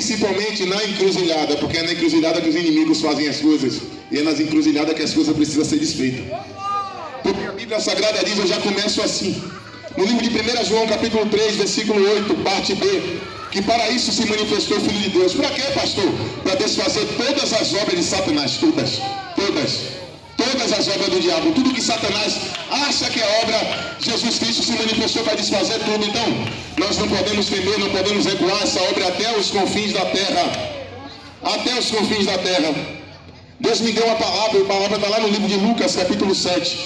principalmente na encruzilhada, porque é na encruzilhada que os inimigos fazem as coisas, e é nas encruzilhadas que as coisas precisam ser desfeitas. Porque a Bíblia Sagrada diz, eu já começo assim, no livro de 1 João capítulo 3, versículo 8, parte B, que para isso se manifestou o Filho de Deus. Para quê, pastor? Para desfazer todas as obras de Satanás, todas as obras do diabo, tudo que Satanás acha que é obra, Jesus Cristo se manifestou para desfazer tudo. Então, nós não podemos temer, não podemos recuar essa obra até os confins da terra, até os confins da terra. Deus me deu uma palavra, e a palavra está lá no livro de Lucas, capítulo 7.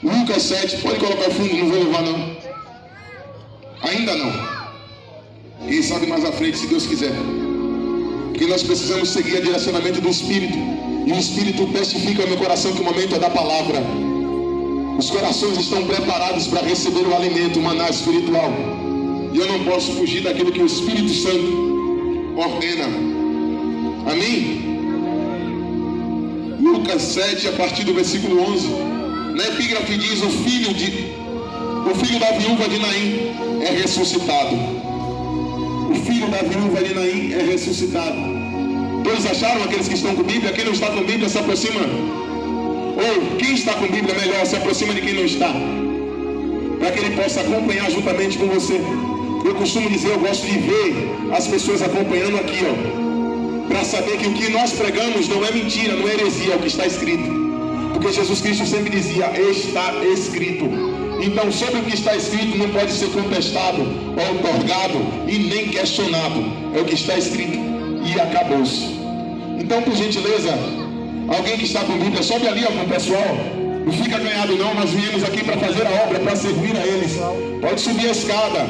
Lucas 7, pode colocar o fundo, não vou levar não. Ainda não. Quem sabe mais à frente, se Deus quiser. Porque nós precisamos seguir o direcionamento do Espírito. E o Espírito testifica no meu coração que o momento é da palavra. Os corações estão preparados para receber o alimento, o maná espiritual. E eu não posso fugir daquilo que o Espírito Santo ordena. Amém? Lucas 7, a partir do versículo 11. Na epígrafe diz, o filho da viúva de Naim é ressuscitado. O filho da viúva de Naim é ressuscitado. Todos acharam, aqueles que estão com Bíblia? Quem não está com Bíblia se aproxima. Ou quem está com Bíblia melhor se aproxima de quem não está, para que ele possa acompanhar juntamente com você. Eu costumo dizer, eu gosto de ver as pessoas acompanhando aqui, para saber que o que nós pregamos não é mentira, não é heresia, é o que está escrito. Porque Jesus Cristo sempre dizia, está escrito. Então, sobre o que está escrito não pode ser contestado, ou otorgado e nem questionado. É o que está escrito e acabou-se. Então, por gentileza, alguém que está com Bíblia, sobe ali com o pessoal. Não fica ganhado não, nós viemos aqui para fazer a obra, para servir a eles. Pode subir a escada,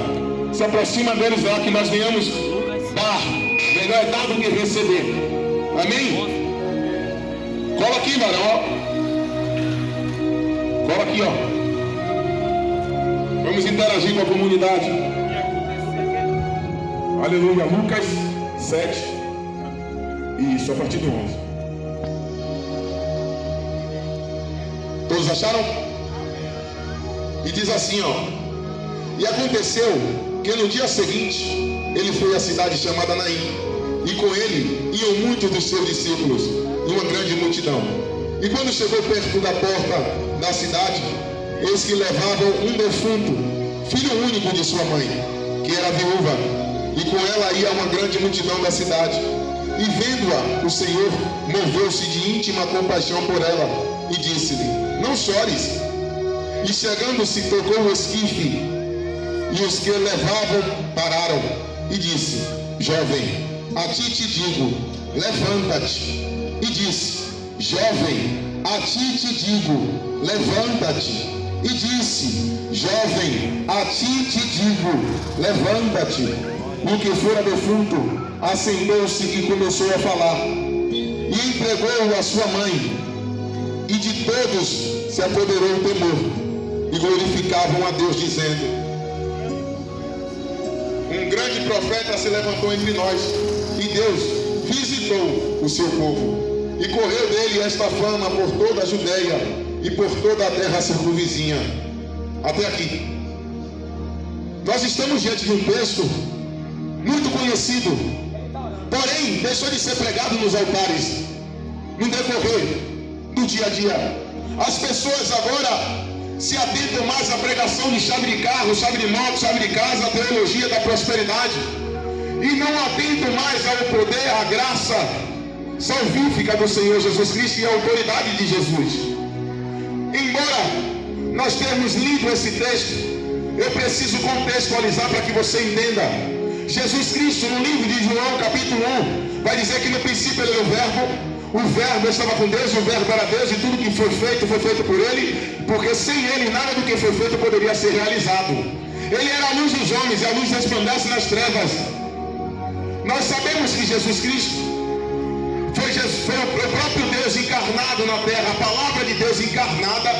se aproxima deles lá, que nós venhamos dar. Melhor é dar do que receber. Amém? Cola aqui, varão. Cola aqui, Vamos interagir com a comunidade. Aleluia. Lucas 7. Isso, a partir do 11. Todos acharam? E diz assim, E aconteceu que no dia seguinte ele foi à cidade chamada Naim, e com ele iam muitos dos seus discípulos e uma grande multidão. E quando chegou perto da porta da cidade, eis que levavam um defunto, filho único de sua mãe, que era viúva, e com ela ia uma grande multidão da cidade. E vendo-a, o Senhor moveu-se de íntima compaixão por ela, e disse-lhe, não chores. E chegando-se, tocou o esquife, e os que levavam pararam, e disse, jovem, a ti te digo, levanta-te. E disse, jovem, a ti te digo, levanta-te. E disse, jovem, a ti te digo, levanta-te. E o que fora defunto assentou-se e começou a falar, e entregou-o à sua mãe, e de todos se apoderou o temor, e glorificavam a Deus, dizendo, um grande profeta se levantou entre nós, e Deus visitou o seu povo. E correu dele esta fama por toda a Judeia e por toda a terra circunvizinha. Até aqui. Nós estamos diante de um texto muito conhecido, porém deixou de ser pregado nos altares, no decorrer do dia a dia. As pessoas agora se atentam mais à pregação de chave de carro, chave de moto, chave de casa, a teologia da prosperidade, e não atentam mais ao poder, à graça salvífica do Senhor Jesus Cristo e a autoridade de Jesus. Embora nós tenhamos lido esse texto, eu preciso contextualizar para que você entenda. Jesus Cristo, no livro de João, capítulo 1, vai dizer que no princípio ele era o verbo estava com Deus, o verbo era Deus, e tudo que foi feito por ele, porque sem ele nada do que foi feito poderia ser realizado. Ele era a luz dos homens, e a luz resplandece nas trevas. Nós sabemos que Jesus Cristo foi o próprio Deus encarnado na terra, a palavra de Deus encarnada,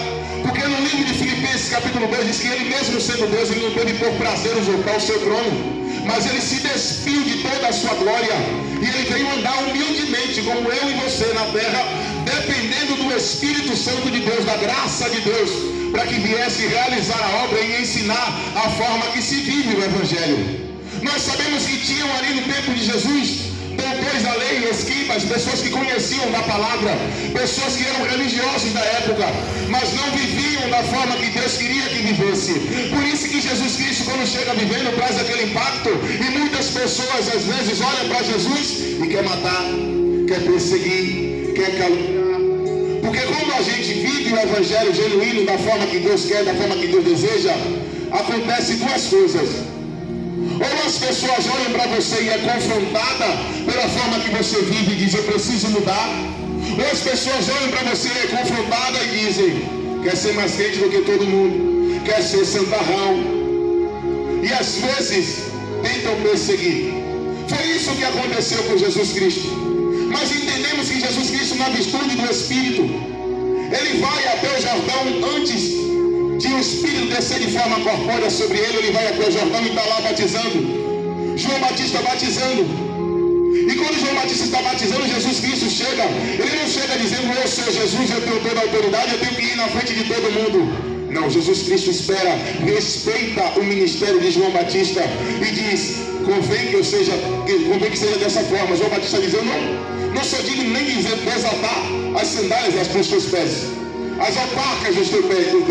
porque no livro de Filipenses capítulo 2 diz que ele mesmo sendo Deus, ele não teve por prazer usurpar o seu trono, mas ele se despiu de toda a sua glória, e ele veio andar humildemente como eu e você na terra, dependendo do Espírito Santo de Deus, da graça de Deus, para que viesse realizar a obra e ensinar a forma que se vive o Evangelho. Nós sabemos que tinham ali no tempo de Jesus escribas, pessoas que conheciam da palavra, pessoas que eram religiosos da época, mas não viviam da forma que Deus queria que vivesse. Por isso que Jesus Cristo, quando chega vivendo, traz aquele impacto, e muitas pessoas às vezes olham para Jesus e quer matar, quer perseguir, quer caluniar. Porque quando a gente vive o evangelho genuíno da forma que Deus quer, da forma que Deus deseja, acontece duas coisas. Ou as pessoas olham para você e é confrontada pela forma que você vive e diz, eu preciso mudar. Ou as pessoas olham para você e é confrontada e dizem, quer ser mais crente do que todo mundo, quer ser santarrão. E às vezes tentam perseguir. Foi isso que aconteceu com Jesus Cristo. Mas entendemos que Jesus Cristo, na virtude do Espírito, ele vai até o Jordão antes de o Espírito descer de forma corpórea sobre ele. Ele vai até o Jordão e está lá batizando. João Batista batizando. E quando João Batista está batizando, Jesus Cristo chega. Ele não chega dizendo, eu sou Jesus, eu tenho toda a autoridade, eu tenho que ir na frente de todo mundo. Não, Jesus Cristo espera, respeita o ministério de João Batista e diz, convém que seja dessa forma. João Batista diz, eu não sou digno nem de desatar as sandálias dos teus pés, as alparcas do teu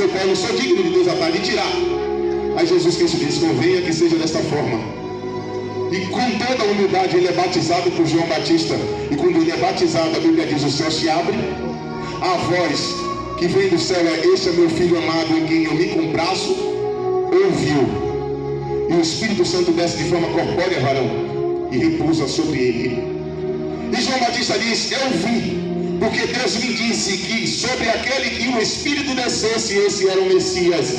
pé, eu não sou digno de desatar, de tirar. Aí Jesus Cristo diz, convenha que seja desta forma. E com toda a humildade ele é batizado por João Batista. E quando ele é batizado, a Bíblia diz, o céu se abre, a voz que vem do céu é, este é meu filho amado em quem eu me compraço, ouviu. E o Espírito Santo desce de forma corpórea, varão, e repousa sobre ele. E João Batista diz, eu vi, porque Deus me disse que sobre aquele que o Espírito descesse, esse era o Messias.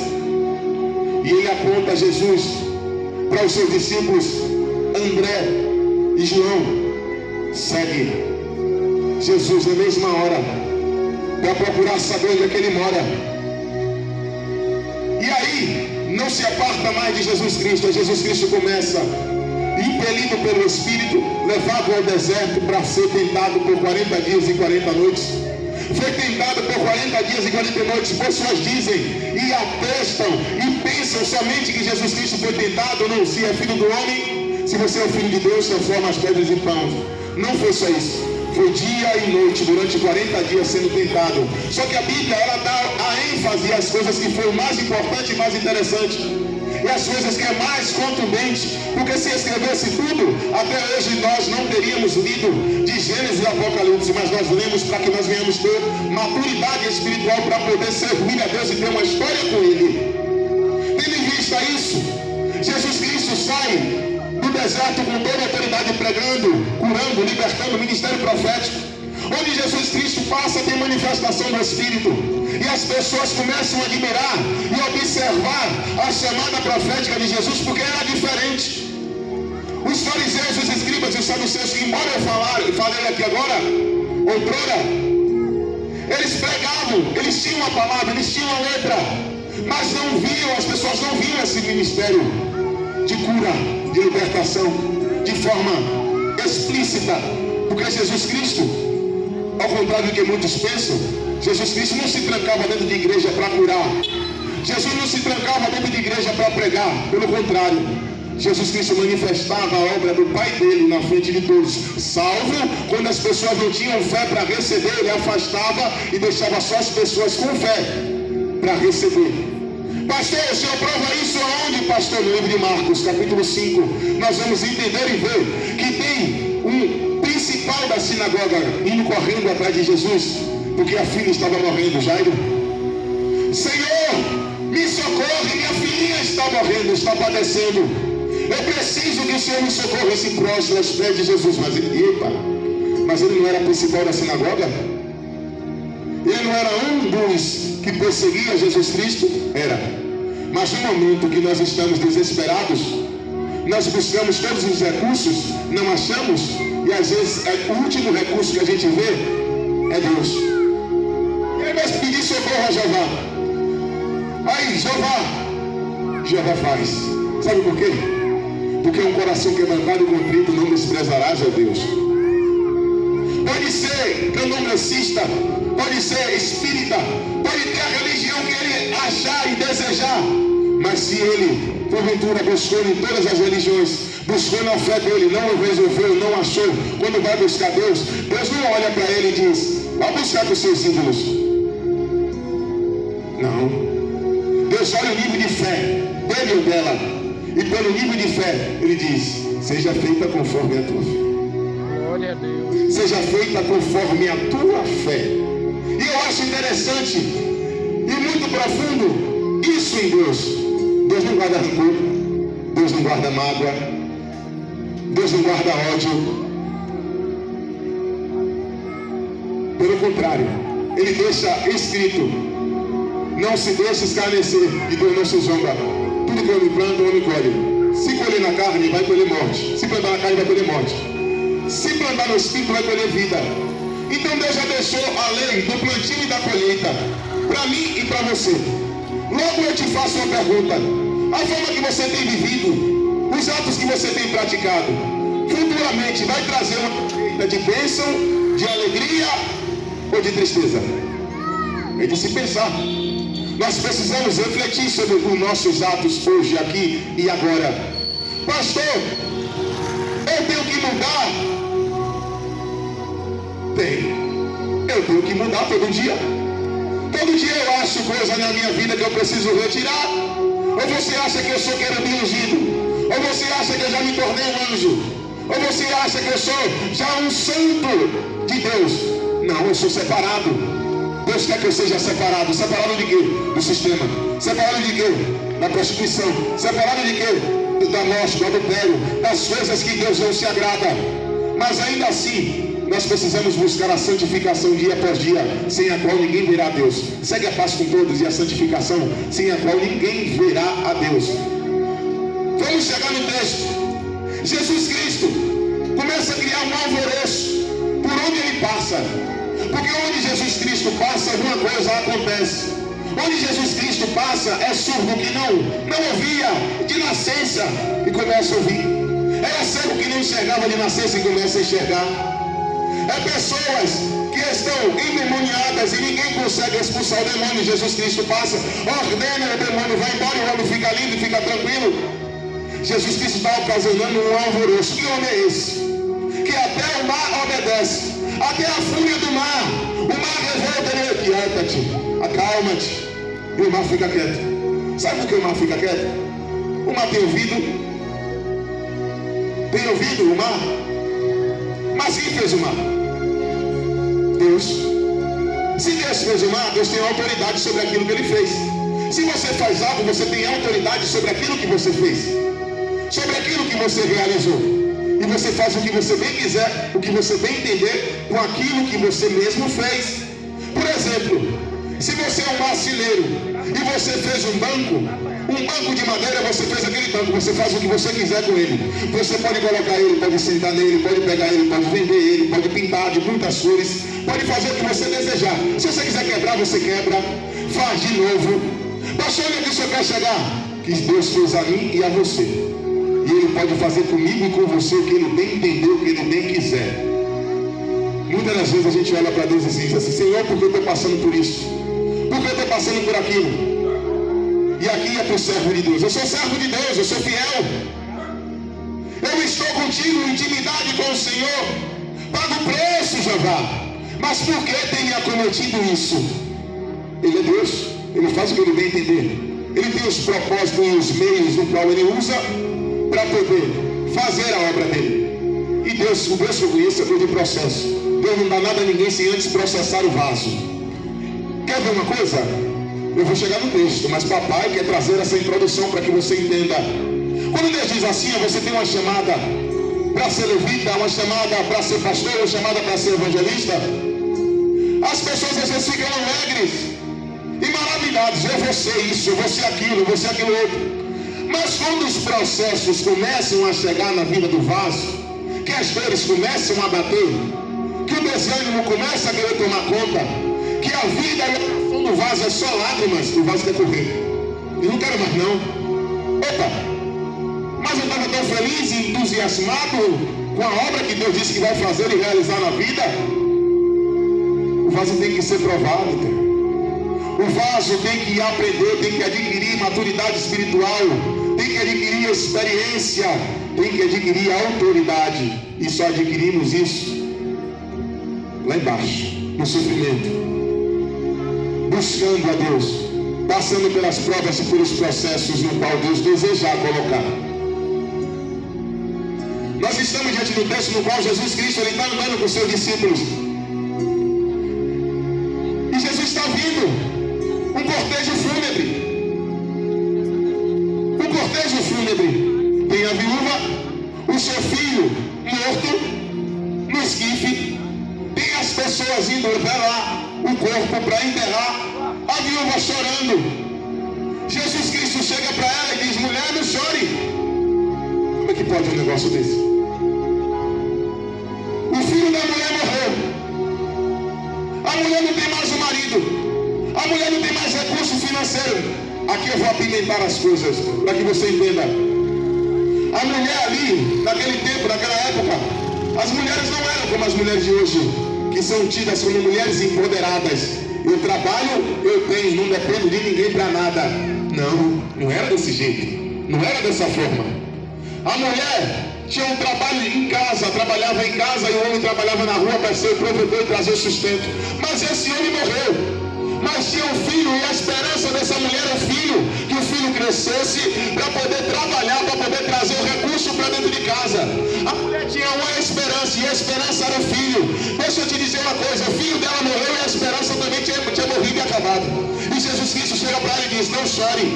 E ele aponta Jesus para os seus discípulos, André e João, segue Jesus na mesma hora, para procurar saber onde é que ele mora. E aí, não se aparta mais de Jesus Cristo. Jesus Cristo começa, impelido pelo Espírito, levado ao deserto para ser tentado por 40 dias e 40 noites. Foi tentado por 40 dias e 40 noites. Pessoas dizem e atestam e pensam somente que Jesus Cristo foi tentado. Não, se é filho do homem, se você é o filho de Deus, transforma as pedras em pão. Não foi só isso. Foi dia e noite, durante 40 dias sendo tentado. Só que a Bíblia, ela dá a ênfase às coisas que foi o mais importante e mais interessante. E as coisas que é mais contundente. Porque se escrevesse tudo, até hoje nós não teríamos lido de Gênesis e Apocalipse. Mas nós lemos para que nós venhamos ter maturidade espiritual para poder servir a Deus e ter uma história com Ele. Tendo em vista isso, Jesus Cristo sai do deserto com toda a autoridade, pregando, curando, libertando, ministério profético. Onde Jesus Cristo passa, tem manifestação do Espírito. E as pessoas começam a admirar e observar a chamada profética de Jesus, porque era diferente. Os fariseus, os escribas e os saduceus, que embora eu falei aqui agora, outrora, eles pregavam, eles tinham a palavra, eles tinham a letra, mas não viam, as pessoas não viam esse ministério de cura, de libertação, de forma explícita. Porque Jesus Cristo, ao contrário do que muitos pensam, Jesus Cristo não se trancava dentro de igreja para curar. Jesus não se trancava dentro de igreja para pregar. Pelo contrário, Jesus Cristo manifestava a obra do Pai dele na frente de todos. Salvo quando as pessoas não tinham fé para receber, ele afastava e deixava só as pessoas com fé para receber. Pastor, o senhor prova isso aonde, pastor? No livro de Marcos, capítulo 5, nós vamos entender e ver que tem um principal da sinagoga indo correndo atrás de Jesus, porque a filha estava morrendo. Jairo, Senhor, me socorre, minha filhinha está morrendo, está padecendo. Eu preciso que o Senhor me socorra. Se prostra aos pés de Jesus. Mas ele não era principal da sinagoga? Ele não era um dos que perseguia Jesus Cristo? Era. Mas no momento que nós estamos desesperados, nós buscamos todos os recursos, não achamos, e às vezes o último recurso que a gente vê é Deus. E aí nós pedimos socorro a Jeová. Aí, Jeová faz. Sabe por quê? Porque um coração quebrantado e contrito não desprezarás a Deus. Pode ser candomblessista, pode ser espírita, pode ter a religião que ele achar e desejar, mas se ele porventura buscou em todas as religiões, buscou na fé dele, não resolveu, não achou. Quando vai buscar Deus, Deus não olha para ele e diz: vai buscar com os seus ídolos. Não. Deus olha o nível de fé dele ou dela, e pelo nível de fé ele diz: seja feita conforme a tua fé. Glória a Deus. Seja feita conforme a tua fé. E eu acho interessante e muito profundo isso em Deus. Deus não guarda rancor, Deus não guarda mágoa, Deus não guarda ódio. Pelo contrário, Ele deixa escrito: não se deixe escarnecer, e Deus não se zomba. Tudo que o homem planta, o homem colhe. Se colher na carne, vai colher morte. Se plantar na carne, vai colher morte. Se plantar no espírito, vai colher vida. Então Deus já deixou a lei do plantio e da colheita para mim e para você. Logo eu te faço uma pergunta: a forma que você tem vivido, os atos que você tem praticado, futuramente vai trazer uma colheita de bênção, de alegria ou de tristeza? É de se pensar. Nós precisamos refletir sobre os nossos atos hoje, aqui e agora. Pastor, eu tenho que mudar? Eu tenho que mudar todo dia. Todo dia eu acho coisa na minha vida que eu preciso retirar. Ou você acha que eu sou querubim ungido? Ou você acha que eu já me tornei um anjo? Ou você acha que eu sou já um santo de Deus? Não, eu sou separado. Deus quer que eu seja separado. Separado de quê? Do sistema. Separado de quê? Da prostituição. Separado de quê? Da morte, do adultério, das coisas que Deus não se agrada. Mas ainda assim, nós precisamos buscar a santificação dia após dia, sem a qual ninguém verá a Deus. Segue a paz com todos e a santificação, sem a qual ninguém verá a Deus. Vamos chegar no texto. Jesus Cristo começa a criar um alvoroço por onde ele passa. Porque onde Jesus Cristo passa, alguma coisa acontece. Onde Jesus Cristo passa, é surdo que não ouvia de nascença e começa a ouvir. Era cego que não enxergava de nascença e começa a enxergar. É pessoas que estão endemoniadas e ninguém consegue expulsar o demônio. Jesus Cristo passa, ordena, o demônio vai embora e o homem fica livre, fica tranquilo. Jesus Cristo está ocasionando um alvoroço. Que homem é esse? Que até o mar obedece, até a fúria do mar. O mar revolta, ele: quieta-te, acalma-te. E o mar fica quieto. Sabe por que o mar fica quieto? O mar tem ouvido. Tem ouvido o mar? Mas quem fez o mar? Deus. Se Deus fez o mar, Deus tem autoridade sobre aquilo que ele fez. Se você faz algo, você tem autoridade sobre aquilo que você fez, sobre aquilo que você realizou. E você faz o que você bem quiser, o que você bem entender, com aquilo que você mesmo fez. Por exemplo, se você é um marceneiro e você fez um banco de madeira, você fez aquele banco, você faz o que você quiser com ele. Você pode colocar ele, pode sentar nele, pode pegar ele, pode vender ele, pode pintar de muitas cores, pode fazer o que você desejar. Se você quiser quebrar, você quebra, faz de novo. Pastor, onde é que o senhor quer chegar? Que Deus fez a mim e a você. E Ele pode fazer comigo e com você o que Ele bem entendeu, o que Ele bem quiser. Muitas das vezes a gente olha para Deus e diz assim: Senhor, por que eu estou passando por isso? Por que eu estou passando por aquilo? E aqui é para o servo de Deus. Eu sou servo de Deus, eu sou fiel. Eu estou contigo em intimidade com o Senhor. Pago o preço, Jeová. Mas por que tem me acometido isso? Ele é Deus. Ele faz o que Ele bem entender. Ele tem os propósitos e os meios no qual Ele usa para poder fazer a obra dele. E Deus, o Deus que eu conheço é Deus de processo. Deus não dá nada a ninguém sem antes processar o vaso. Quer ver uma coisa? Eu vou chegar no texto, mas papai quer trazer essa introdução para que você entenda. Quando Deus diz assim: você tem uma chamada para ser levita, uma chamada para ser pastor, uma chamada para ser evangelista, as pessoas às vezes ficam alegres e maravilhadas: eu vou ser isso, eu vou ser aquilo, eu vou ser aquilo outro. Mas quando os processos começam a chegar na vida do vaso, que as dores começam a bater, que o desânimo começa a querer tomar conta, que a vida e a oração do vaso é só lágrimas, o vaso quer correr. Eu não quero mais não. Opa! Mas eu estava tão feliz e entusiasmado com a obra que Deus disse que vai fazer e realizar na vida. O vaso tem que ser provado, cara. O vaso tem que aprender, tem que adquirir maturidade espiritual, tem que adquirir experiência, tem que adquirir autoridade. E só adquirimos isso lá embaixo, no sofrimento, buscando a Deus, passando pelas provas e pelos processos no qual Deus desejar colocar. Nós estamos diante do texto no qual Jesus Cristo está andando com seus discípulos. E Jesus está vindo, um cortejo fúnebre. Um cortejo fúnebre. Tem a viúva, o seu filho morto no esquife. Tem as pessoas indo velar o corpo para enterrar. A viúva chorando. Jesus Cristo chega para ela e diz: mulher, não chore. Como é que pode um negócio desse? O filho da mulher morreu. A mulher não tem mais o marido. A mulher não tem mais recurso financeiro. Aqui eu vou apimentar as coisas para que você entenda. A mulher ali, naquele tempo, naquela época, as mulheres não eram como as mulheres de hoje, que são tidas como mulheres empoderadas. Eu trabalho, eu tenho, não dependo de ninguém para nada. Não, não era desse jeito. Não era dessa forma. A mulher tinha um trabalho em casa, trabalhava em casa, e o homem trabalhava na rua para ser o provedor e trazer o sustento. Mas esse homem morreu. Mas tinha um filho, e a esperança dessa mulher era o filho, que o filho crescesse para poder trabalhar, para poder trazer o recurso para dentro de casa. A mulher tinha uma esperança, e a esperança era o filho. Deixa eu te dizer uma coisa: o filho dela morreu e a esperança também tinha morrido e acabado. E Jesus Cristo chega para ela e diz: não chore.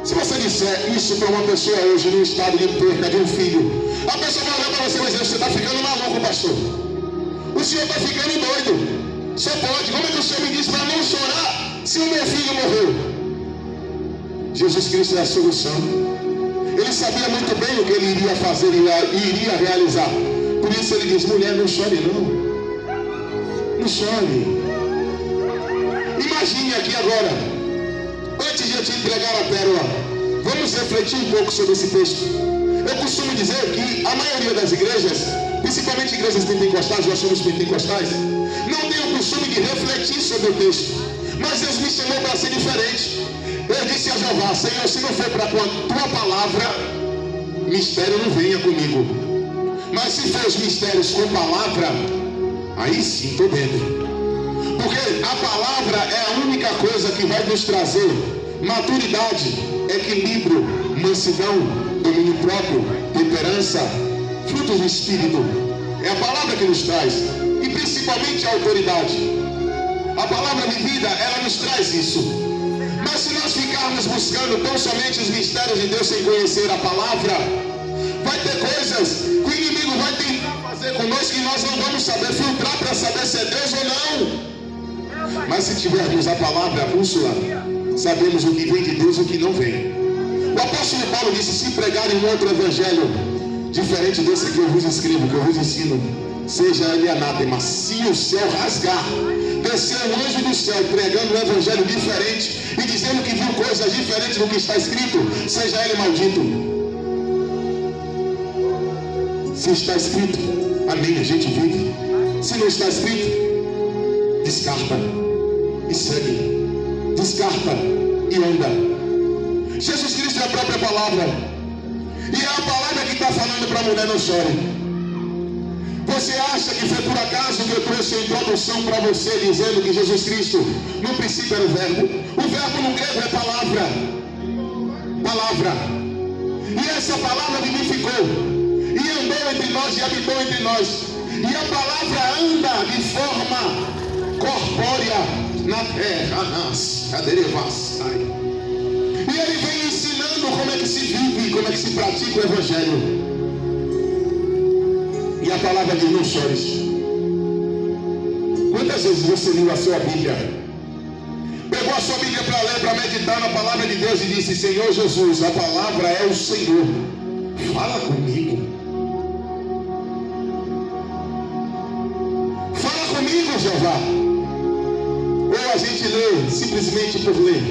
Se você disser isso para uma pessoa hoje no estado de perca de um filho, a pessoa vai olhar para você e vai dizer: você está ficando maluco, pastor. O senhor está ficando doido. Só pode. Como é que o senhor me diz para não chorar se o meu filho morreu? Jesus Cristo é a solução. Ele sabia muito bem o que ele iria fazer e iria realizar. Por isso ele diz: mulher, não chore não. Não chore. Imagine aqui agora, antes de eu te entregar a pérola, vamos refletir um pouco sobre esse texto. Eu costumo dizer que a maioria das igrejas, principalmente igrejas pentecostais, nós somos pentecostais, não tem o costume de refletir sobre o texto. Mas Deus me chamou para ser diferente. Eu disse a Jeová: Senhor, se não for para a tua palavra, mistério não venha comigo. Mas se for os mistérios com palavra, aí sim estou dentro. Porque a palavra é a única coisa que vai nos trazer maturidade, equilíbrio, mansidão, domínio próprio, temperança, frutos do Espírito. É a palavra que nos traz, e principalmente a autoridade. A palavra de vida, ela nos traz isso. Mas se nós ficarmos buscando tão somente os mistérios de Deus sem conhecer a palavra, vai ter coisas que o inimigo vai tentar fazer conosco que nós não vamos saber filtrar para saber se é Deus ou não. Mas se tivermos a palavra, a bússola, sabemos o que vem de Deus e o que não vem. O apóstolo Paulo disse: se pregarem um outro evangelho diferente desse que eu vos escrevo, que eu vos ensino, seja ele anátema. Se o céu rasgar, descer um anjo do céu pregando um evangelho diferente e dizendo que viu coisas diferentes do que está escrito, seja ele maldito. Se está escrito, amém, a gente vive. Se não está escrito, descarta e segue, descarta e anda. Jesus Cristo é a própria palavra, e é a palavra que está falando para a mulher: não chore. Você acha que foi por acaso que eu trouxe a introdução para você dizendo que Jesus Cristo no princípio era o verbo? O verbo no grego é palavra. Palavra. E essa palavra vivificou e andou entre nós e habitou entre nós. E a palavra anda de forma corpórea na terra. E ele vem ensinando como é que se vive, como é que se pratica o evangelho. E a palavra diz: não chores. Quantas vezes você leu a sua Bíblia, pegou a sua Bíblia para ler, para meditar na palavra de Deus e disse: Senhor Jesus, a palavra é o Senhor, fala comigo. Fala comigo, Jeová. Ou a gente lê simplesmente por ler,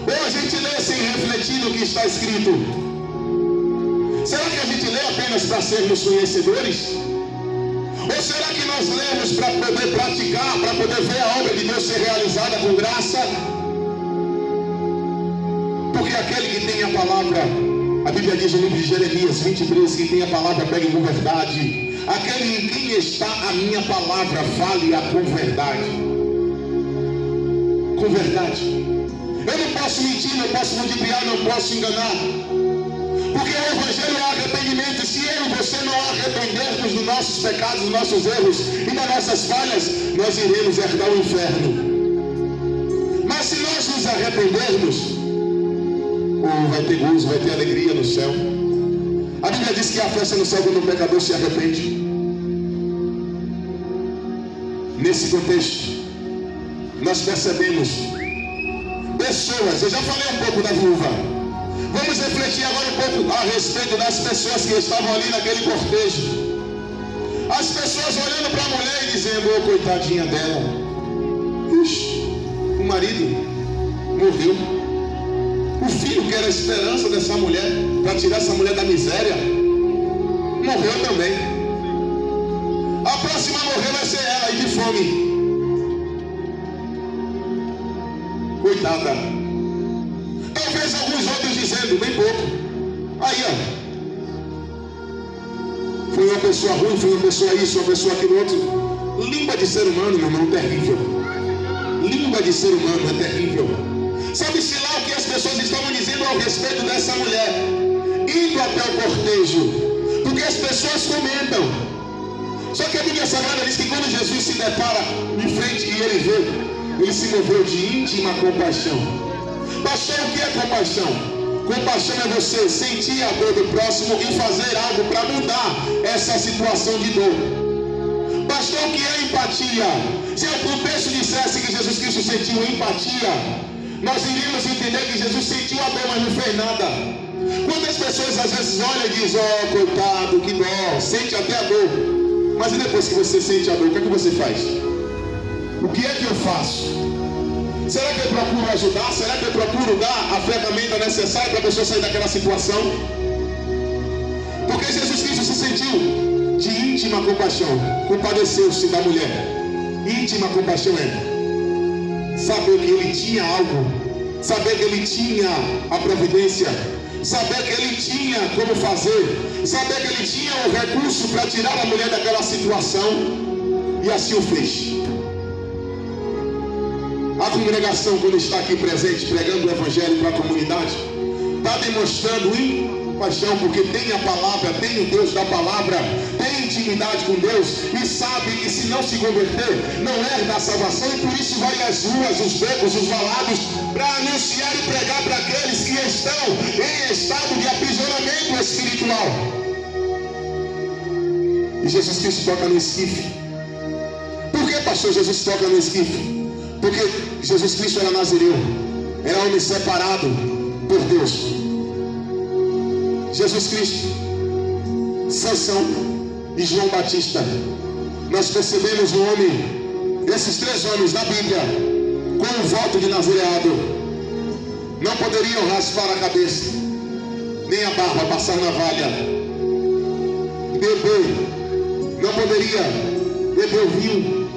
ou a gente lê sem refletir no que está escrito. Será que a gente lê apenas para sermos conhecedores? Ou será que nós lemos para poder praticar, para poder ver a obra de Deus ser realizada com graça? aquele que tem a palavra, a Bíblia diz no livro de Jeremias 23, que tem a palavra pegue com verdade. Aquele em quem está a minha palavra, fale-a com verdade. Com verdade. Eu não posso mentir, não posso ludibriar, não posso enganar. Porque o Evangelho é arrependimento. Se eu e você não arrependermos dos nossos pecados, dos nossos erros e das nossas falhas, nós iremos herdar o inferno. Mas se nós nos arrependermos, vai ter gozo, vai ter alegria no céu. A Bíblia diz que há festa no céu quando o pecador se arrepende. Nesse contexto, nós percebemos pessoas, eu já falei um pouco da viúva. Vamos refletir agora um pouco a respeito das pessoas que estavam ali naquele cortejo. As pessoas olhando para a mulher e dizendo, oh, coitadinha dela. Ixi, o marido morreu. O filho que era a esperança dessa mulher, para tirar essa mulher da miséria, morreu também. A próxima a morrer vai ser ela, e de fome. Coitada. Talvez alguns outros dizendo, bem pouco. Aí, ó. Foi uma pessoa ruim, foi uma pessoa isso, uma pessoa aquilo outro. Língua de ser humano, meu irmão, terrível. Língua de ser humano é terrível. Sabe-se lá o que as pessoas estavam dizendo ao respeito dessa mulher, indo até o cortejo, porque as pessoas comentam. Só que a Bíblia Sagrada diz que quando Jesus se depara de frente e ele vê, ele se moveu de íntima compaixão. Pastor, o que é compaixão? Compaixão é você sentir a dor do próximo e fazer algo para mudar essa situação de dor. Pastor, o que é empatia? Se o texto dissesse que Jesus Cristo sentiu empatia, nós iríamos entender que Jesus sentiu a dor, mas não fez nada. Quantas pessoas às vezes olham e dizem, oh, coitado, que dó, sente até a dor. Mas e depois que você sente a dor, o que é que você faz? O que é que eu faço? Será que eu procuro ajudar? Será que eu procuro dar a ferramenta necessária para a pessoa sair daquela situação? Porque Jesus Cristo se sentiu de íntima compaixão, compadeceu-se da mulher. Íntima compaixão é saber que ele tinha algo, saber que ele tinha a providência, saber que ele tinha como fazer, saber que ele tinha o recurso para tirar a mulher daquela situação, e assim o fez. A congregação, quando está aqui presente, pregando o Evangelho para a comunidade, está demonstrando compaixão, porque tem a palavra, tem o Deus da palavra, tem intimidade com Deus, e sabe que se não se converter, não herda a salvação, e por isso vai às ruas, os becos, os valados, para anunciar e pregar para aqueles que estão em estado de aprisionamento espiritual. E Jesus Cristo toca no esquife. Por que, pastor, Jesus toca no esquife? Porque Jesus Cristo era nazireu, era homem separado por Deus. Jesus Cristo, Sansão e João Batista, nós percebemos um homem, esses três homens na Bíblia, com o voto de nazireado, não poderiam raspar a cabeça, nem a barba, passar navalha, beber, não poderia beber o vinho,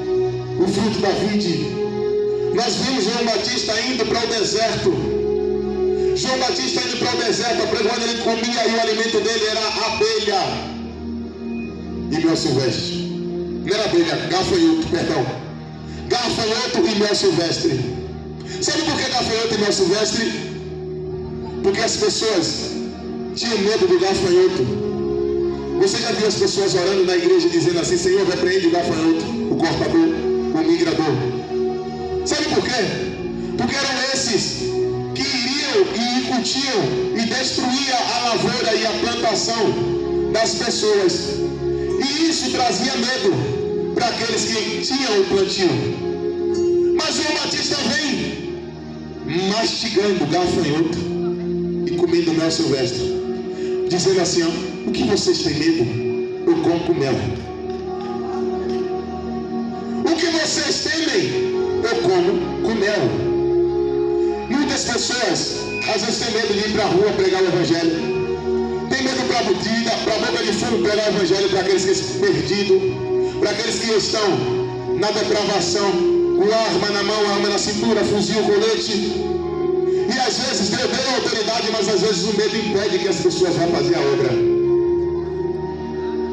o fruto da vide. Nós vimos João Batista indo para o deserto. João Batista indo para o deserto, quando ele comia e o alimento dele era abelha e mel silvestre. Não era abelha, gafanhoto, perdão. Gafanhoto e mel silvestre. Sabe por que gafanhoto e mel silvestre? Porque as pessoas tinham medo do gafanhoto. Você já viu as pessoas orando na igreja dizendo assim, Senhor, repreende o gafanhoto, o cortador, o migrador. Sabe por quê? Porque eram esses que iriam e incutiam e destruíam a lavoura e a plantação das pessoas. E isso trazia medo para aqueles que tinham o plantio. Mas João Batista vem mastigando gafanhoto e comendo mel silvestre, dizendo assim, ó, o que vocês têm medo? Eu como com mel. O que vocês temem? Eu como com mel. Muitas pessoas às vezes têm medo de ir para a rua pregar o Evangelho. Tem medo para a boca de fumo pregar o Evangelho para aqueles que estão perdidos, para aqueles que estão na depravação, com arma na mão, arma na cintura, fuzil, colete. E às vezes Deus deu autoridade, mas às vezes o medo impede que as pessoas vão fazer a obra.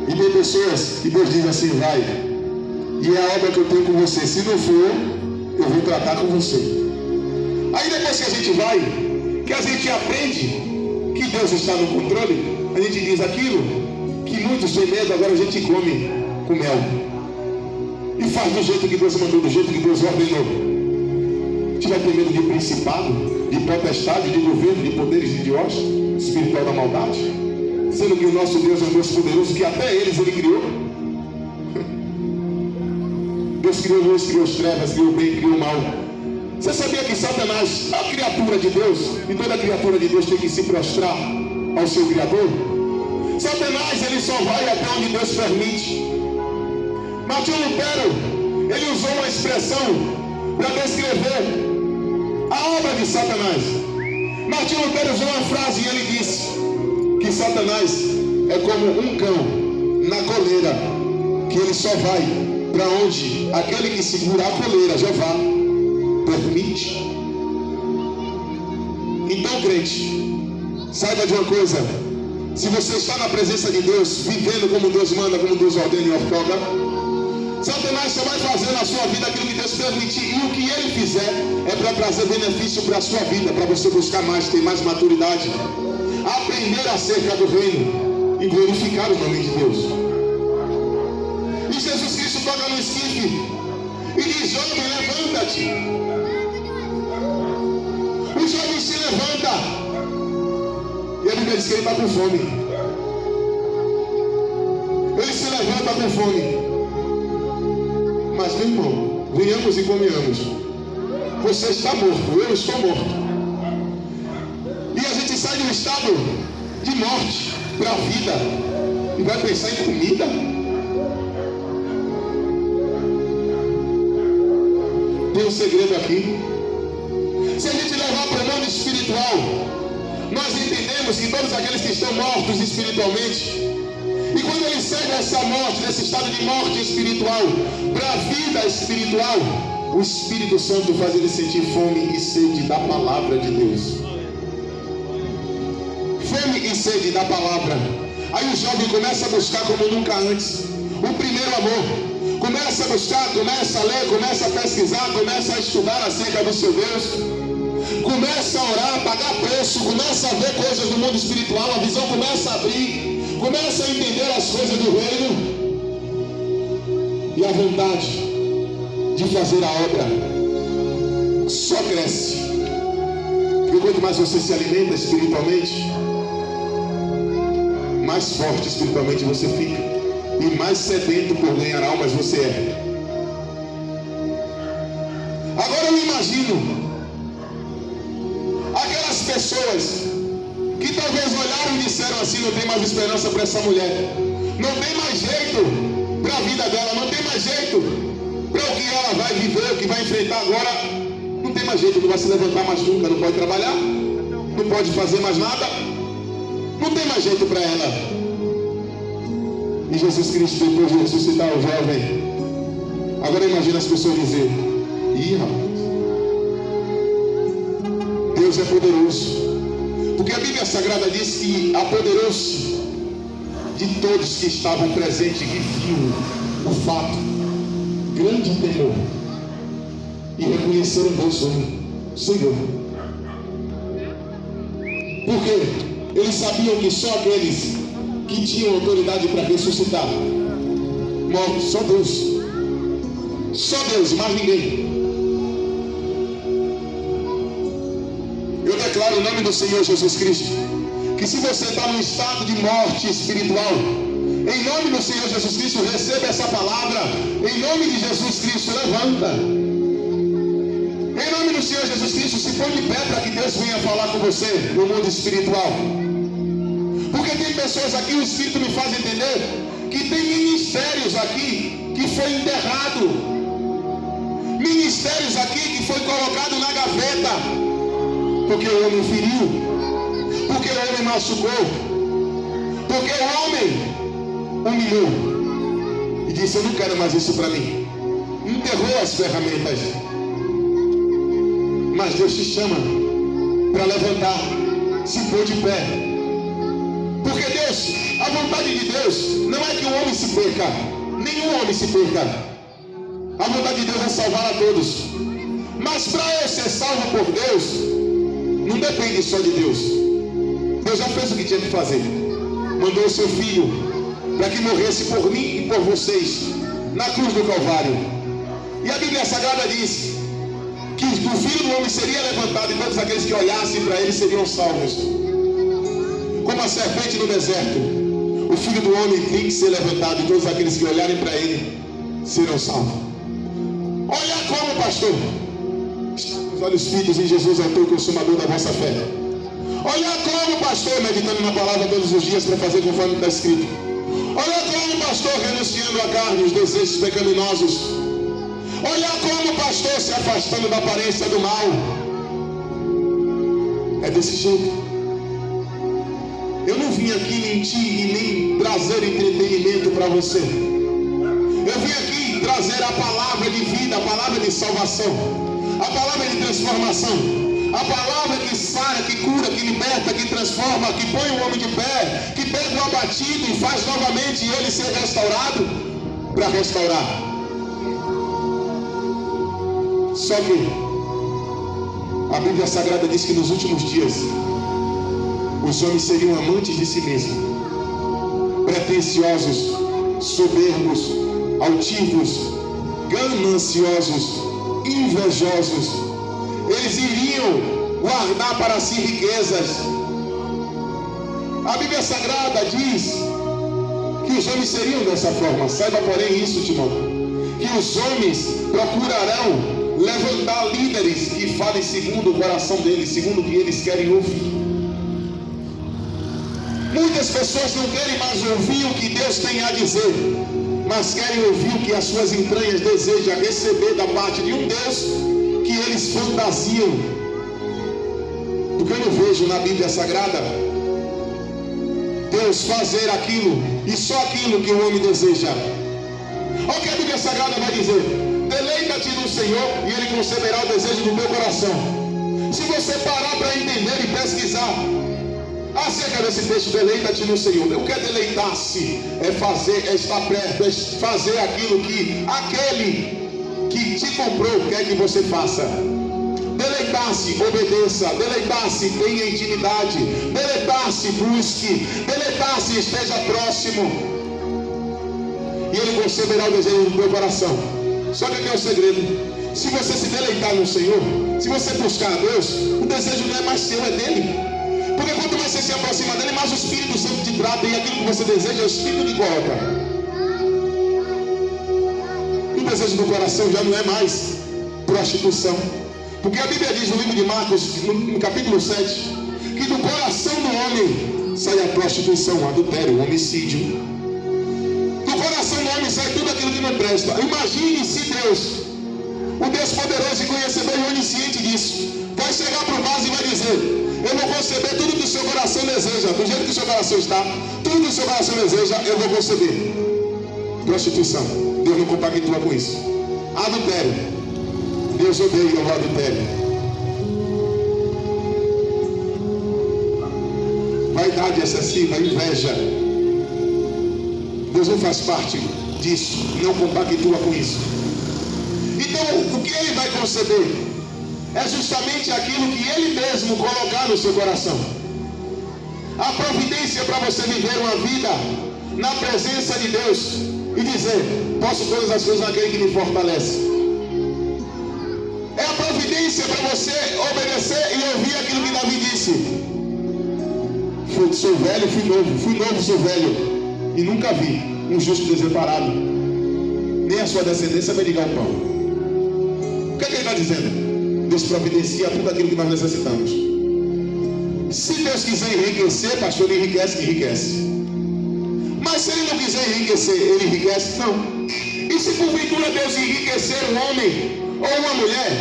E tem pessoas que Deus diz assim, vai, e é a obra que eu tenho com você. Se não for, eu vou tratar com você. Aí depois que a gente vai, que a gente aprende que Deus está no controle, a gente diz aquilo que muitos têm medo, agora a gente come com mel. E faz do jeito que Deus mandou, do jeito que Deus ordenou. A gente vai ter medo de principado, de potestade, de governo, de poderes de Deus, espiritual da maldade, sendo que o nosso Deus é um Deus poderoso, que até eles Ele criou. Deus criou luz, criou as trevas, criou o bem, criou o mal. Você sabia que Satanás é a criatura de Deus, e toda criatura de Deus tem que se prostrar ao seu Criador? Satanás, ele só vai até onde Deus permite. Martinho Lutero, ele usou uma expressão para descrever a obra de Satanás. Martinho Lutero usou uma frase e ele disse que Satanás é como um cão na coleira, que ele só vai para onde aquele que segura a coleira, Jeová, permite. Então, crente, saiba de uma coisa: se você está na presença de Deus, vivendo como Deus manda, como Deus ordena e ortoga, Satanás só vai fazer na sua vida aquilo que Deus permitir, e o que ele fizer é para trazer benefício para a sua vida, para você buscar mais, ter mais maturidade, aprender acerca do reino e glorificar o nome de Deus. E Jesus Cristo toca no esquife e diz: jovem, levanta-te. O jovem se levanta, e a Bíblia diz que ele está com fome. Ele se levanta com fome. Mas, meu irmão, venhamos e convenhamos, você está morto, eu estou morto. E a gente sai de um estado de morte para a vida e vai pensar em comida. Tem um segredo aqui. Se a gente levar para o mundo espiritual, nós entendemos que todos aqueles que estão mortos espiritualmente, e quando ele sai dessa morte, desse estado de morte espiritual para a vida espiritual, o Espírito Santo faz ele sentir fome e sede da palavra de Deus. Fome e sede da palavra. Aí o jovem começa a buscar como nunca antes o primeiro amor. Começa a buscar, começa a ler, começa a pesquisar, começa a estudar acerca do seu Deus. Começa a orar, a pagar preço, começa a ver coisas do mundo espiritual, a visão começa a abrir. Começa a entender as coisas do reino, e a vontade de fazer a obra só cresce. Porque quanto mais você se alimenta espiritualmente, mais forte espiritualmente você fica, e mais sedento por ganhar almas você é. Agora eu imagino aquelas pessoas que talvez olharam e disseram assim: não tem mais esperança para essa mulher, não tem mais jeito para a vida dela, não tem mais jeito para o que ela vai viver, o que vai enfrentar agora, não tem mais jeito, não vai se levantar mais nunca, não pode trabalhar, não pode fazer mais nada, não tem mais jeito para ela. E Jesus Cristo, depois de ressuscitar o jovem, agora imagina as pessoas dizer: ih, rapaz, Deus é poderoso. Porque a Bíblia Sagrada diz que apoderou-se de todos que estavam presentes, que viram o fato, grande temor, e reconheceram Deus como Senhor. Porque eles sabiam que só aqueles que tinham autoridade para ressuscitar mortos, só Deus, mais ninguém. Eu declaro em nome do Senhor Jesus Cristo que se você está num estado de morte espiritual, em nome do Senhor Jesus Cristo, receba essa palavra. Em nome de Jesus Cristo, levanta. Em nome do Senhor Jesus Cristo, se põe de pé para que Deus venha falar com você no mundo espiritual. Porque tem pessoas aqui, o Espírito me faz entender que tem ministérios aqui que foi enterrado, ministérios aqui que foi colocado na gaveta, porque o homem feriu, porque o homem machucou, porque o homem humilhou e disse: eu não quero mais isso para mim. Enterrou as ferramentas. Mas Deus te chama para levantar, se pôr de pé. Porque Deus, a vontade de Deus não é que o homem se perca, nenhum homem se perca. A vontade de Deus é salvar a todos. Mas para eu ser salvo por Deus, não depende só de Deus. Deus já fez o que tinha que fazer. Mandou o seu filho para que morresse por mim e por vocês na cruz do Calvário. E a Bíblia Sagrada diz que o Filho do Homem seria levantado e todos aqueles que olhassem para ele seriam salvos. Como a serpente no deserto, o Filho do Homem tem que ser levantado e todos aqueles que olharem para ele serão salvos. Olha como, pastor, os olhos fitos em Jesus, autor e consumador da vossa fé. Olha como, pastor, meditando na palavra todos os dias para fazer conforme está escrito. Olha como, pastor, renunciando à carne, os desejos pecaminosos. Olha como, pastor, se afastando da aparência do mal. É desse jeito. Eu não vim aqui mentir e nem trazer entretenimento para você. Eu vim aqui trazer a palavra de vida, a palavra de salvação, a palavra de transformação, a palavra que sara, que cura, que liberta, que transforma, que põe o homem de pé, que pega o abatido e faz novamente ele ser restaurado para restaurar. Só que a Bíblia Sagrada diz que nos últimos dias os homens seriam amantes de si mesmos, pretensiosos, soberbos, altivos, gananciosos, invejosos. Eles iriam guardar para si riquezas. A Bíblia Sagrada diz que os homens seriam dessa forma. Saiba, porém, isso, Timóteo, que os homens procurarão levantar líderes que falem segundo o coração deles, segundo o que eles querem ouvir. Muitas pessoas não querem mais ouvir o que Deus tem a dizer, mas querem ouvir o que as suas entranhas desejam receber da parte de um Deus que eles fantasiam. Porque eu não vejo na Bíblia Sagrada Deus fazer aquilo e só aquilo que o homem deseja. Olha o que a Bíblia Sagrada vai dizer: deleita-te no Senhor e Ele concederá o desejo do teu coração. Se você parar para entender e pesquisar acerca desse texto, deleita-te no Senhor. O que é deleitar-se? É fazer, é estar perto, é fazer aquilo que aquele que te comprou quer que você faça. Deleitar-se, obedeça. Deleitar-se, tenha intimidade. Deleitar-se, busque. Deleitar-se, esteja próximo. E Ele concederá o desejo do teu coração. Só que aqui é o segredo: se você se deleitar no Senhor, se você buscar a Deus, o desejo não é mais seu, é dele. Porque quanto mais você se aproxima dele, mais o Espírito Santo te trata, e aquilo que você deseja, o Espírito te coloca. E o desejo do coração já não é mais prostituição. Porque a Bíblia diz no livro de Marcos, no capítulo 7, que do coração do homem sai a prostituição, o adultério, o homicídio. Do coração do homem sai tudo aquilo que não presta. Imagine se Deus, o Deus poderoso e conhecedor e onisciente disso, vai chegar para o vaso e vai dizer: eu vou conceber tudo que o seu coração deseja. Do jeito que o seu coração está, tudo que o seu coração deseja, eu vou conceber. Prostituição, Deus não compactua com isso. Adultério, Deus odeia o adultério. Vaidade excessiva, inveja, Deus não faz parte disso, não compactua com isso. Então, o que Ele vai conceber é justamente aquilo que Ele mesmo colocar no seu coração. A providência para você viver uma vida na presença de Deus e dizer: posso todas as coisas naquele que me fortalece. É a providência para você obedecer e ouvir aquilo que Davi disse: sou velho, fui novo, sou velho, e nunca vi um justo desamparado, nem a sua descendência mendigar o pão. O que é que ele está dizendo? Deus providencia tudo aquilo que nós necessitamos. Se Deus quiser enriquecer, pastor, ele enriquece. Mas se Ele não quiser enriquecer, Ele enriquece? Não. E se porventura Deus enriquecer um homem ou uma mulher,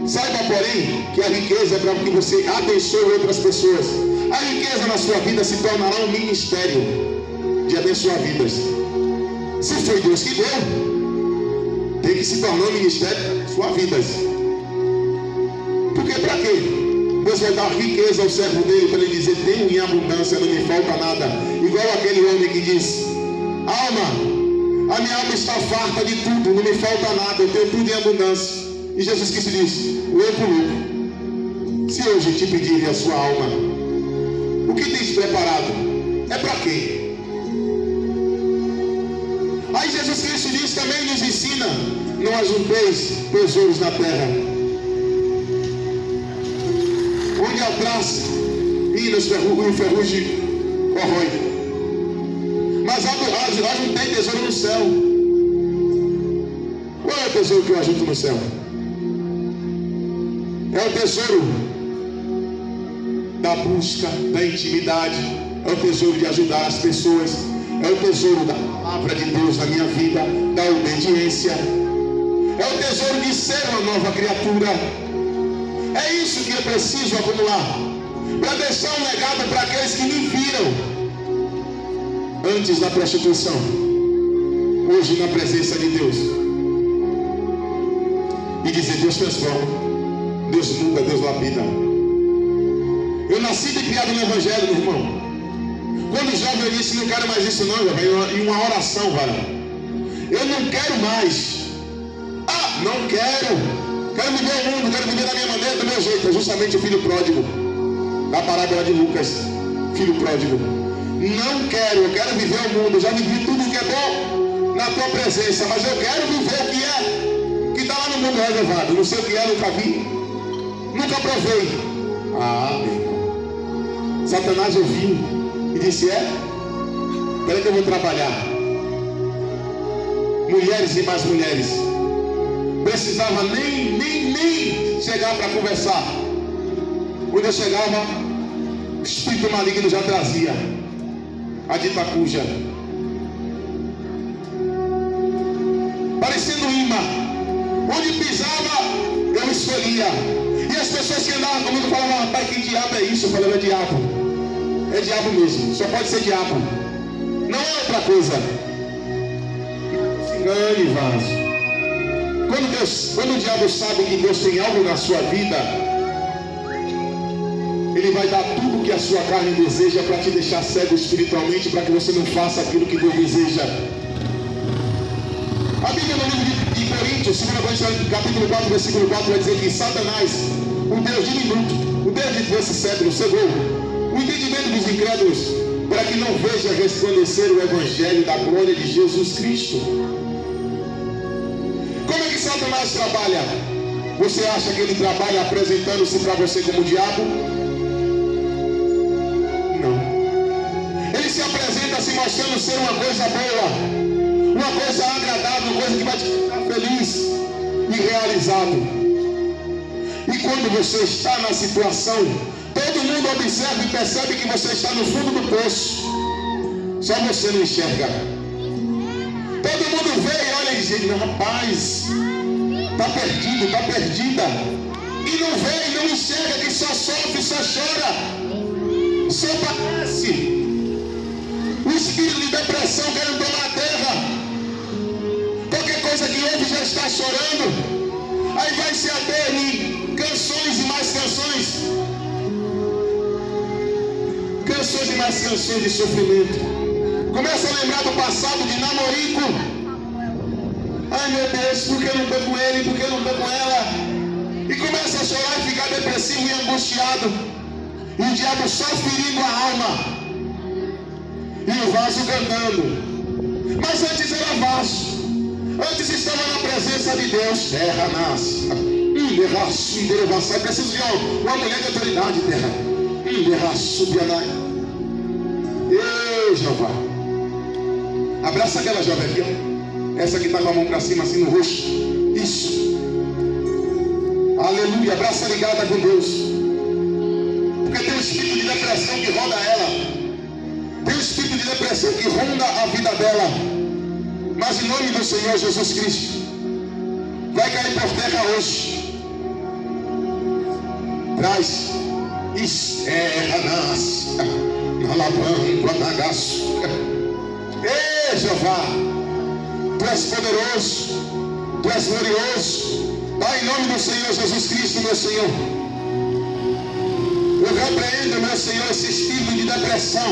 saiba, porém, que a riqueza é para que você abençoe outras pessoas. A riqueza na sua vida se tornará um ministério de abençoar vidas. Se foi Deus que deu, tem que se tornar um ministério de abençoar vidas. Porque para quê? Deus vai dar riqueza ao servo dele para ele dizer: tenho em abundância, não me falta nada. Igual aquele homem que diz: alma, a minha alma está farta de tudo, não me falta nada, eu tenho tudo em abundância. E Jesus Cristo diz: louco, se hoje te pedirem a sua alma, o que tens preparado? É para quem? Aí Jesus Cristo diz também, nos ensina: não ajunteis tesouros na terra, onde a traça e o ferrugem corrói, mas ajuntei tesouro no céu. Qual é o tesouro que eu ajunto no céu? É o tesouro da busca, da intimidade, é o tesouro de ajudar as pessoas, é o tesouro da palavra de Deus na minha vida, da obediência, é o tesouro de ser uma nova criatura. É isso que eu preciso acumular, para deixar um legado para aqueles que me viram antes da prostituição, hoje na presença de Deus, e dizer: Deus transforma, Deus muda, Deus lapida. Eu nasci e criado no Evangelho, meu irmão. Quando jovem eu disse: não quero mais isso não, jovem. Em uma oração, varão, eu não quero mais. Não quero viver o mundo, quero viver da minha maneira, do meu jeito. É justamente o filho pródigo da parábola de Lucas. Filho pródigo: não quero, eu quero viver o mundo. Já vivi tudo que é bom na tua presença, mas eu quero viver o que está lá no mundo reservado. Não sei o que é, nunca vi, nunca provei. Meu irmão, Satanás ouviu e disse: espera que eu vou trabalhar. Mulheres e mais mulheres, precisava nem chegar para conversar. Quando eu chegava, o espírito maligno já trazia a dita cuja, parecendo um imã. Onde pisava, eu escolhia. E as pessoas que andavam comigo falavam: rapaz, que diabo é isso? Eu falei: é diabo. É diabo mesmo, só pode ser diabo, não é outra coisa. Não se engane, vaso. Quando o diabo sabe que Deus tem algo na sua vida, ele vai dar tudo que a sua carne deseja para te deixar cego espiritualmente, para que você não faça aquilo que Deus deseja. A Bíblia no livro de Coríntios, 2 Coríntios, capítulo 4, versículo 4, vai dizer que Satanás, o Deus diminuto, o Deus desse século, cegou o entendimento dos incrédulos, para que não veja resplandecer o Evangelho da glória de Jesus Cristo. Como é que Satanás trabalha? Você acha que ele trabalha apresentando-se para você como diabo? Não. Ele se apresenta se mostrando ser uma coisa boa, uma coisa agradável, uma coisa que vai te ficar feliz e realizado. E quando você está na situação, todo mundo observa e percebe que você está no fundo do poço, só você não enxerga. Todo mundo vê e olha e diz: rapaz, está perdido, está perdida. E não vê e não enxerga, que só sofre, só chora, só padece. O espírito de depressão querendo tomar a terra. Qualquer coisa que ouve já está chorando. Aí vai se ater em canções e mais canções. Canções e mais canções de sofrimento. Começa a lembrar do passado de namorico. Ai meu Deus, por que eu não estou com ele? Por que eu não estou com ela? E começa a chorar e ficar depressivo e angustiado. E o diabo só ferindo a alma. E o vaso cantando. Mas antes era vaso. Antes estava na presença de Deus. Terra nasce. É preciso de uma mulher de autoridade, terra. Ei, Jeová. Abraça aquela jovem aqui, ó. Essa que está com a mão para cima, assim no rosto. Isso. Aleluia. Abraça ligada com Deus. Porque tem um espírito de depressão que roda ela. Tem um espírito de depressão que ronda a vida dela. Mas em nome do Senhor Jesus Cristo, vai cair por terra hoje. Traz. Externas. Alabanco, anagaço. Ei, Jeová. Tu és poderoso. Tu és glorioso. Pai, em nome do Senhor Jesus Cristo, meu Senhor. Eu repreendo, meu Senhor, esse espírito de depressão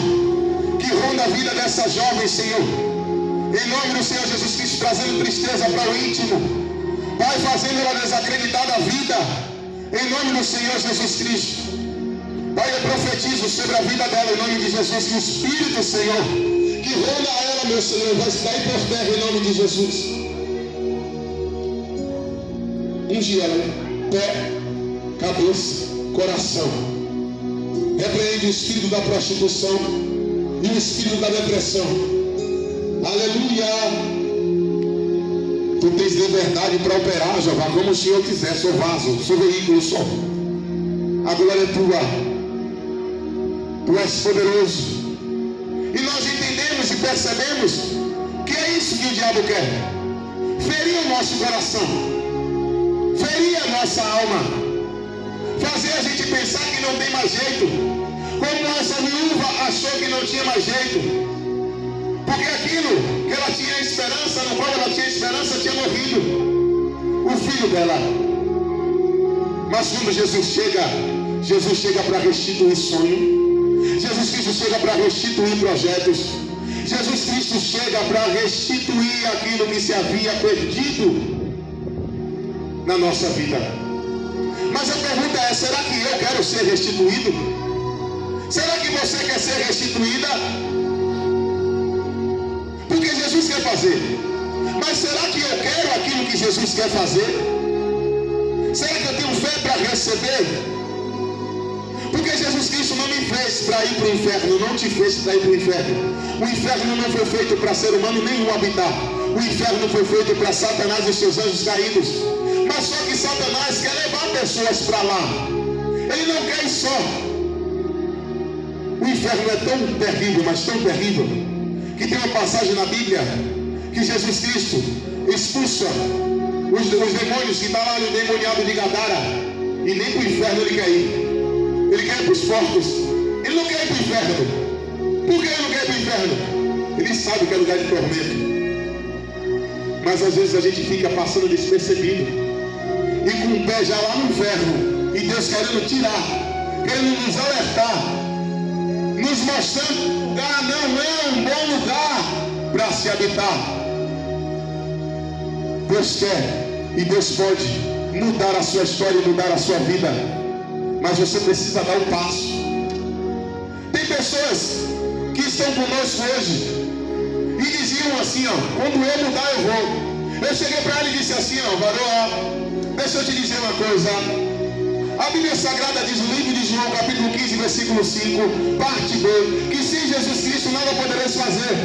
que ronda a vida dessa jovem, Senhor. Em nome do Senhor Jesus Cristo, trazendo tristeza para o íntimo. Pai, fazendo ela desacreditar da vida. Em nome do Senhor Jesus Cristo. Pai, eu profetizo sobre a vida dela, em nome de Jesus, que o Espírito, Senhor, que ronda ela, meu Senhor, vai cair por terra, em nome de Jesus. Unge ela, pé, cabeça, coração. Repreende o espírito da prostituição e o espírito da depressão. Aleluia. Tu tens liberdade para operar, Jeová, como o Senhor quiser. Sou vaso, sou veículo, sou. A glória é tua. Tu és poderoso. E nós entendemos e percebemos que é isso que o diabo quer. Ferir o nosso coração, ferir a nossa alma, fazer a gente pensar que não tem mais jeito, como essa viúva achou que não tinha mais jeito, porque aquilo que ela tinha esperança, no qual ela tinha esperança, tinha morrido, o filho dela. Mas quando Jesus chega para restituir sonho, Jesus Cristo chega para restituir projetos, Jesus Cristo chega para restituir aquilo que se havia perdido na nossa vida. Mas a pergunta é: será que eu quero ser restituído? Será que você quer ser restituída? Porque Jesus quer fazer. Mas será que eu quero aquilo que Jesus quer fazer? Será que eu tenho fé para receber? Porque Jesus Cristo não me fez para ir para o inferno, não te fez para ir para o inferno. O inferno não foi feito para ser humano nenhum habitar. O inferno foi feito para Satanás e seus anjos caídos. Mas só que Satanás quer levar pessoas para lá. Ele não quer ir só. O inferno é tão terrível, mas tão terrível, que tem uma passagem na Bíblia que Jesus Cristo expulsa os demônios que estão lá no endemoniado de Gadara. E nem para o inferno ele quer ir. Ele quer ir para os porcos. Ele não quer ir para o inferno. Por que ele não quer ir para o inferno? Ele sabe que é lugar de tormento. Mas às vezes a gente fica passando despercebido, e com o pé já lá no inferno, e Deus querendo tirar, querendo nos alertar, nos mostrando que o lugar não é um bom lugar para se habitar. Deus quer e Deus pode mudar a sua história e mudar a sua vida, mas você precisa dar um passo. Tem pessoas que estão conosco hoje e diziam assim, quando eu mudar eu vou. Eu cheguei para ele e disse assim, varão, deixa eu te dizer uma coisa. A Bíblia Sagrada diz no livro de João, capítulo 15, versículo 5, parte B, que sem Jesus Cristo nada podereis fazer.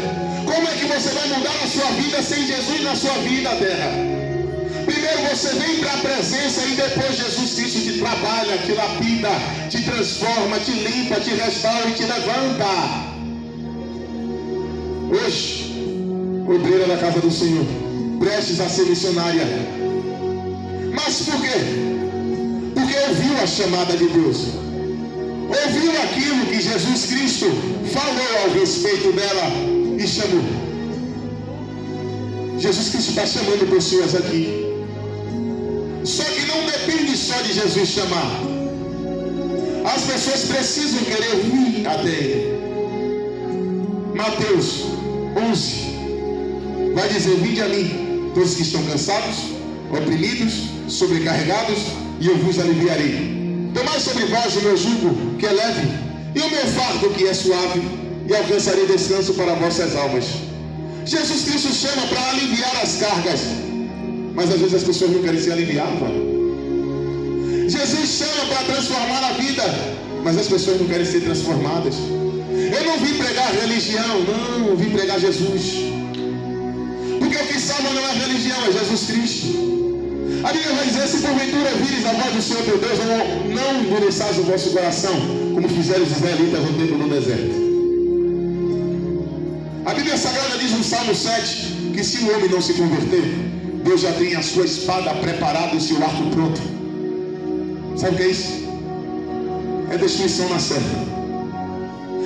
Como é que você vai mudar a sua vida sem Jesus na sua vida, terra? Primeiro você vem para a presença e depois Jesus Cristo te trabalha, te lapida, te transforma, te limpa, te restaura e te levanta. Hoje, obreira da casa do Senhor, prestes a ser missionária. Mas por quê? Porque ouviu a chamada de Deus, ouviu aquilo que Jesus Cristo falou ao respeito dela e chamou. Jesus Cristo está chamando pessoas aqui. Só que não depende só de Jesus chamar. As pessoas precisam querer vir até Ele. Mateus 11 vai dizer: vinde a mim, todos que estão cansados, oprimidos, sobrecarregados, e eu vos aliviarei. Tomai sobre vós o meu jugo, que é leve, e o meu fardo, que é suave, e alcançarei descanso para vossas almas. Jesus Cristo chama para aliviar as cargas, mas às vezes as pessoas não querem ser aliviadas. Jesus chama para transformar a vida, mas as pessoas não querem ser transformadas. Eu não vim pregar religião, não, eu vim pregar Jesus. Porque o que salva não é religião, é Jesus Cristo. A Bíblia vai dizer: se porventura vires a voz do Senhor teu Deus, não endureçais o vosso coração, como fizeram os israelitas no tempo no deserto. A Bíblia Sagrada diz no Salmo 7 que se o homem não se converter, Deus já tem a sua espada preparada e o seu arco pronto. Sabe o que é isso? É destruição na serra.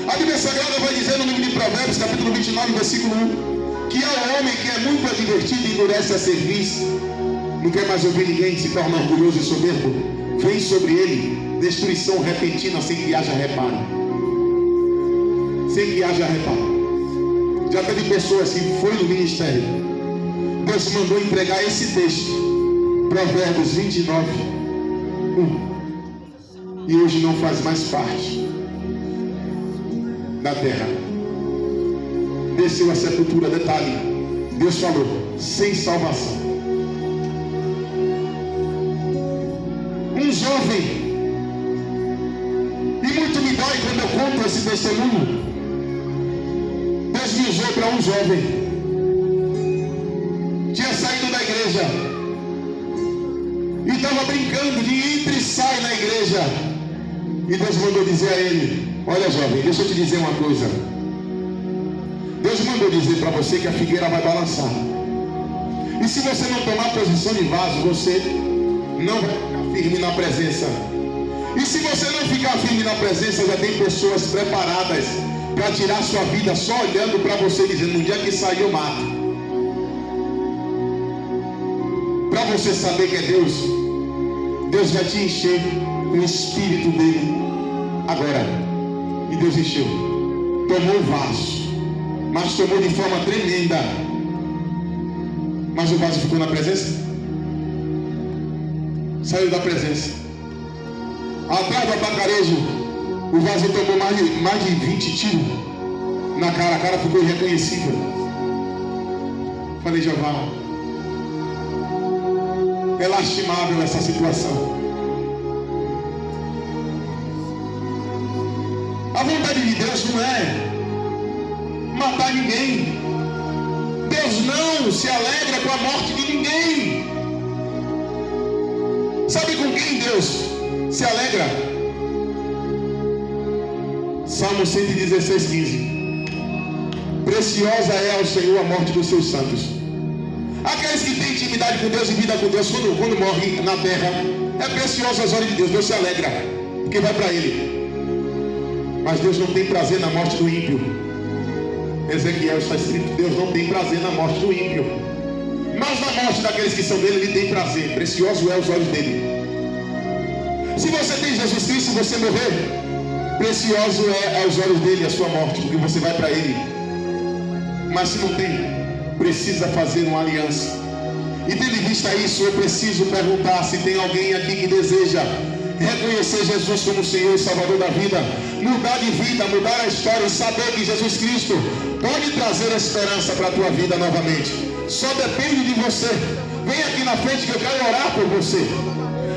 A Bíblia Sagrada vai dizer no livro de Provérbios, capítulo 29, versículo 1, que ao homem que é muito advertido e endurece a cerviz, não quer mais ouvir ninguém, se torna orgulhoso e soberbo, vem sobre ele destruição repentina sem que haja reparo. Sem que haja reparo. Já teve pessoas que foi no ministério, Deus mandou entregar esse texto, Provérbios 29, 1, e hoje não faz mais parte da terra. Desceu a sepultura, detalhe, Deus falou, sem salvação. Um jovem, e muito me dói quando eu conto esse testemunho, Deus me usou para um jovem, tinha saído da igreja, e estava brincando de entra e sai na igreja, e Deus mandou dizer a ele, olha jovem, deixa eu te dizer uma coisa, Deus mandou dizer para você que a figueira vai balançar, e se você não tomar posição de vaso, você não vai ficar firme na presença, e se você não ficar firme na presença, já tem pessoas preparadas para tirar sua vida só olhando para você, dizendo, no dia que sair eu mato. Para você saber que é Deus, Deus vai te encher com o Espírito dele agora. E Deus encheu, tomou o vaso, mas tomou de forma tremenda. Mas o vaso ficou na presença? Saiu da presença. Atrás do atacarejo, o vaso tomou mais de 20 tiros na cara, a cara ficou irreconhecível. Falei, Jeová, é lastimável essa situação. A vontade de Deus não é matar ninguém. Deus não se alegra com a morte de ninguém. Sabe com quem Deus se alegra? Salmo 116, 15. Preciosa é ao Senhor a morte dos seus santos. Aqueles que têm intimidade com Deus e vida com Deus, quando morrem na terra, é preciosa as horas de Deus. Deus se alegra, porque vai para Ele. Mas Deus não tem prazer na morte do ímpio. Ezequiel está escrito, Deus não tem prazer na morte do ímpio, mas na morte daqueles que são dele, Ele tem prazer. Precioso é aos olhos dele. Se você tem Jesus Cristo e você morrer, precioso é aos olhos dele a sua morte, porque você vai para Ele. Mas se não tem, precisa fazer uma aliança. E tendo em vista isso, eu preciso perguntar se tem alguém aqui que deseja reconhecer Jesus como Senhor e Salvador da vida, mudar de vida, mudar a história e saber que Jesus Cristo pode trazer esperança para a tua vida novamente. Só depende de você. Vem aqui na frente que eu quero orar por você.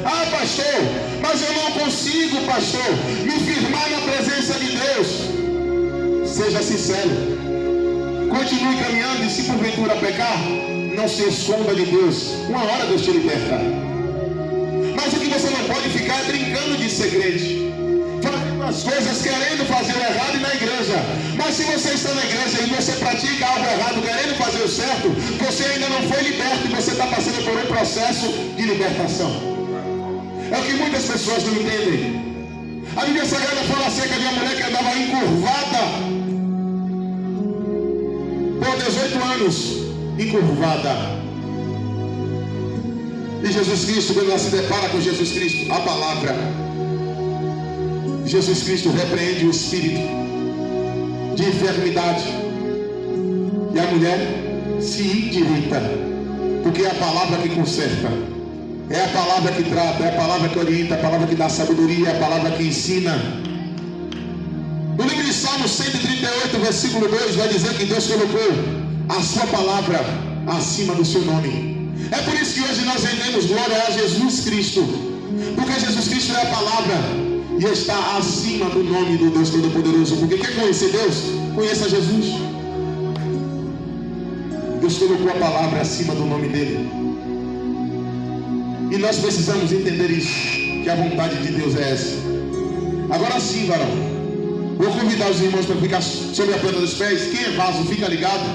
Ah, pastor, mas eu não consigo, pastor, me firmar na presença de Deus. Seja sincero. Continue caminhando e se porventura pecar, não se esconda de Deus. Uma hora Deus te liberta. Mas o que você não pode ficar é brincando de segredo, fazendo as coisas querendo fazer o errado na igreja. Mas se você está na igreja e você pratica algo errado querendo fazer o certo, você ainda não foi liberto e você está passando por um processo de libertação. É o que muitas pessoas não entendem. A Bíblia Sagrada fala acerca de uma mulher que andava encurvada por 18 anos, encurvada. E Jesus Cristo, quando ela se depara com Jesus Cristo, a palavra, Jesus Cristo repreende o espírito de enfermidade, e a mulher se endireita, porque é a palavra que conserta, é a palavra que trata, é a palavra que orienta, é a palavra que dá sabedoria, é a palavra que ensina. No livro de Salmos 138, versículo 2, vai dizer que Deus colocou a sua palavra acima do seu nome. É por isso que hoje nós rendemos glória a Jesus Cristo, porque Jesus Cristo é a palavra e está acima do nome do Deus Todo-Poderoso. Porque quer conhecer Deus? Conheça Jesus. Deus colocou a palavra acima do nome dele. E nós precisamos entender isso, que a vontade de Deus é essa. Agora sim, varão, vou convidar os irmãos para ficar sobre a planta dos pés. Quem é vaso, fica ligado,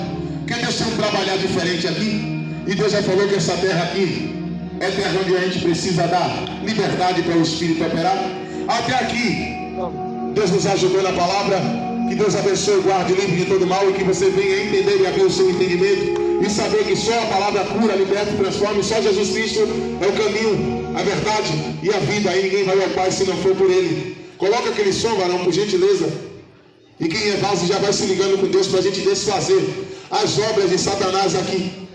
que Deus tem um trabalhar diferente aqui. E Deus já falou que essa terra aqui é terra onde a gente precisa dar liberdade para o Espírito operar. Até aqui, Deus nos ajudou na palavra. Que Deus abençoe, guarde, livre de todo mal, e que você venha entender e abrir o seu entendimento e saber que só a palavra cura, liberta e transforma, e só Jesus Cristo é o caminho, a verdade e a vida. Aí ninguém vai ao Pai se não for por Ele. Coloca aquele som, varão, por gentileza. E quem é vaso já vai se ligando com Deus para a gente desfazer as obras de Satanás aqui.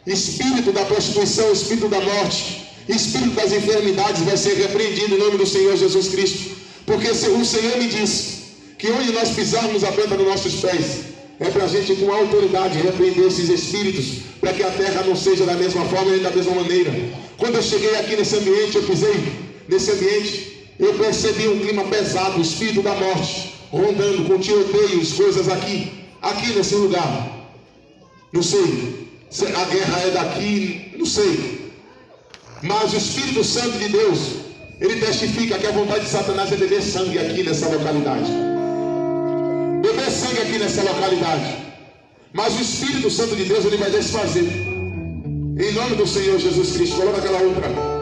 Espírito da prostituição, espírito da morte, espírito das enfermidades vai ser repreendido em nome do Senhor Jesus Cristo. Porque o Senhor me disse que onde nós pisarmos a planta dos nossos pés, é para a gente com autoridade repreender esses espíritos, para que a terra não seja da mesma forma e da mesma maneira. Quando eu cheguei aqui nesse ambiente, eu pisei nesse ambiente, eu percebi um clima pesado, o espírito da morte, rondando com tiroteios, coisas aqui nesse lugar. Não sei se a guerra é daqui, não sei. Mas o Espírito Santo de Deus, ele testifica que a vontade de Satanás é beber sangue aqui nessa localidade. Beber sangue aqui nessa localidade. Mas o Espírito Santo de Deus, ele vai desfazer. Em nome do Senhor Jesus Cristo. Coloca aquela outra.